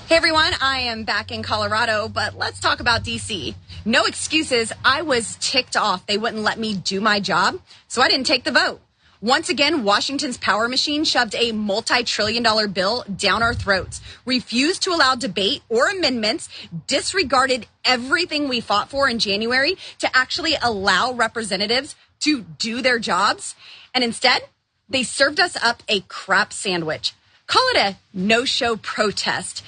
Hey everyone, I am back in Colorado, but let's talk about DC. No excuses. I was ticked off. They wouldn't let me do my job, so I didn't take the vote. Once again, Washington's power machine shoved a multi-trillion-dollar bill down our throats, refused to allow debate or amendments, disregarded everything we fought for in January to actually allow representatives to do their jobs. And instead, they served us up a crap sandwich. Call it a no-show protest.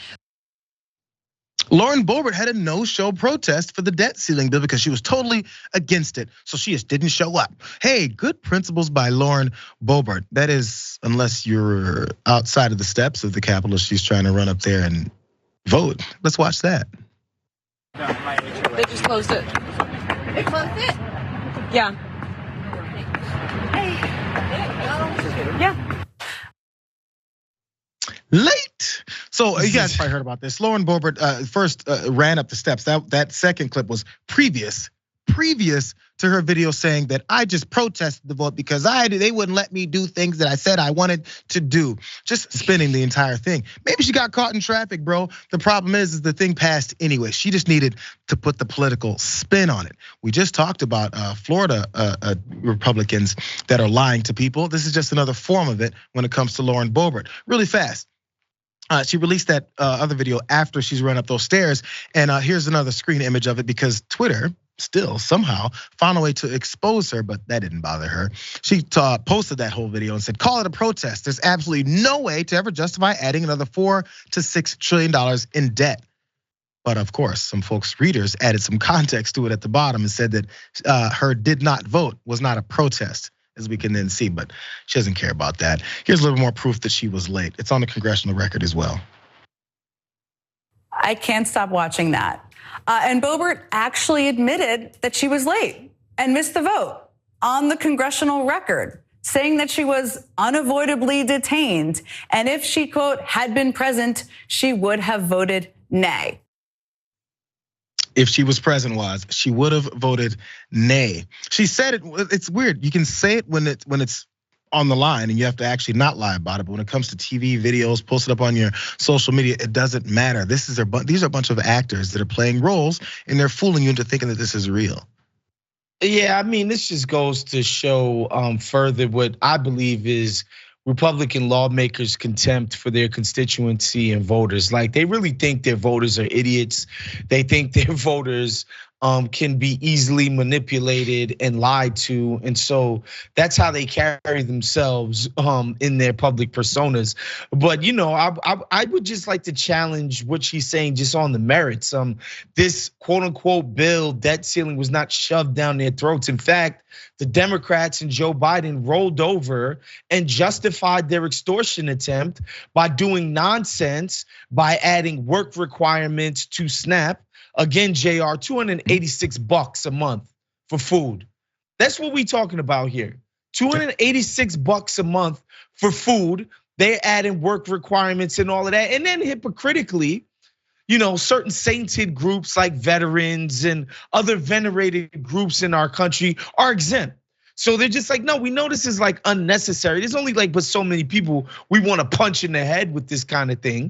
Lauren Boebert had a no-show protest for the debt ceiling bill because she was totally against it. So she just didn't show up. Hey, good principles by Lauren Boebert. That is, unless you're outside of the steps of the Capitol, she's trying to run up there and vote. Let's watch that. They just closed it. They closed it? Yeah. Yeah. Late. So you guys probably heard about this. Lauren Boebert first ran up the steps. That second clip was previous to her video saying that I just protested the vote because they wouldn't let me do things that I said I wanted to do. Just spinning the entire thing. Maybe she got caught in traffic, bro. The problem is the thing passed anyway. She just needed to put the political spin on it. We just talked about Florida Republicans that are lying to people. This is just another form of it when it comes to Lauren Boebert. Really fast. She released that other video after she's run up those stairs. And here's another screen image of it because Twitter still somehow found a way to expose her, but that didn't bother her. She posted that whole video and said, call it a protest. There's absolutely no way to ever justify adding another $4 to $6 trillion in debt. But of course, some folks, readers, added some context to it at the bottom and said that her did not vote was not a protest, as we can then see, but she doesn't care about that. Here's a little more proof that she was late. It's on the congressional record as well. I can't stop watching that. And Boebert actually admitted that she was late and missed the vote on the congressional record, saying that she was unavoidably detained. And if she, quote, had been present, she would have voted nay. If she was present, she would have voted nay. She said it. It's weird. You can say it when it's on the line, and you have to actually not lie about it. But when it comes to TV videos, post it up on your social media, it doesn't matter. These are a bunch of actors that are playing roles, and they're fooling you into thinking that this is real. Yeah, I mean, this just goes to show further what I believe is Republican lawmakers' contempt for their constituency and voters. Like, they really think their voters are idiots. They think their voters can be easily manipulated and lied to. And so that's how they carry themselves in their public personas. But I would just like to challenge what she's saying just on the merits. This quote unquote bill, debt ceiling, was not shoved down their throats. In fact, the Democrats and Joe Biden rolled over and justified their extortion attempt by doing nonsense, by adding work requirements to SNAP. Again, Jayar, $286 a month for food. That's what we talking about here. $286 a month for food. They're adding work requirements and all of that. And then hypocritically, certain sainted groups like veterans and other venerated groups in our country are exempt. So they're just like, no, we know this is like unnecessary. There's only but so many people we want to punch in the head with this kind of thing.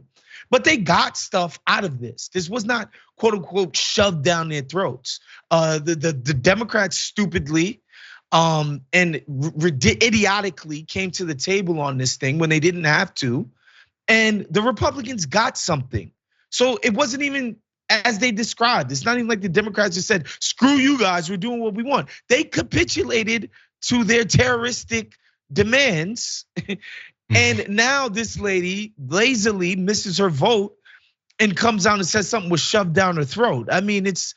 But they got stuff out of this. This was not quote unquote shoved down their throats. The Democrats stupidly and idiotically came to the table on this thing when they didn't have to. And the Republicans got something. So it wasn't even as they described. It's not even like the Democrats just said, screw you guys, we're doing what we want. They capitulated to their terroristic demands. And now this lady lazily misses her vote and comes out and says something was shoved down her throat. I mean, it's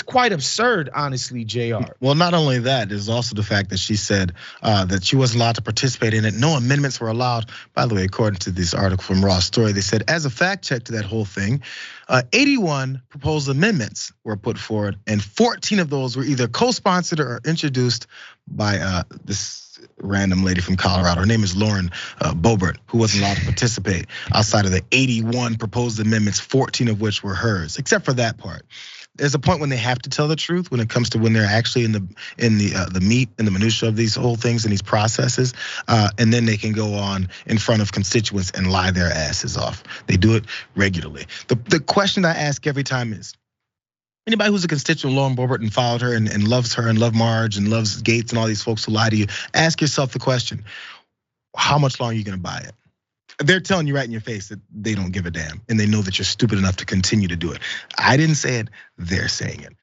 quite absurd, honestly, Jayar. Well, not only that, there's also the fact that she said that she wasn't allowed to participate in it. No amendments were allowed. By the way, according to this article from Raw Story, they said as a fact check to that whole thing, 81 proposed amendments were put forward, and 14 of those were either co-sponsored or introduced by this random lady from Colorado. Her name is Lauren Boebert, who wasn't allowed to participate outside of the 81 proposed amendments, 14 of which were hers, except for that part. There's a point when they have to tell the truth when it comes to when they're actually in the meat and the minutia of these whole things and these processes, and then they can go on in front of constituents and lie their asses off. They do it regularly. The question I ask every time is, anybody who's a constituent of Lauren Boebert and followed her and loves her and love Marge and loves Gates and all these folks who lie to you, ask yourself the question: how much longer are you gonna buy it? They're telling you right in your face that they don't give a damn, and they know that you're stupid enough to continue to do it. I didn't say it, they're saying it.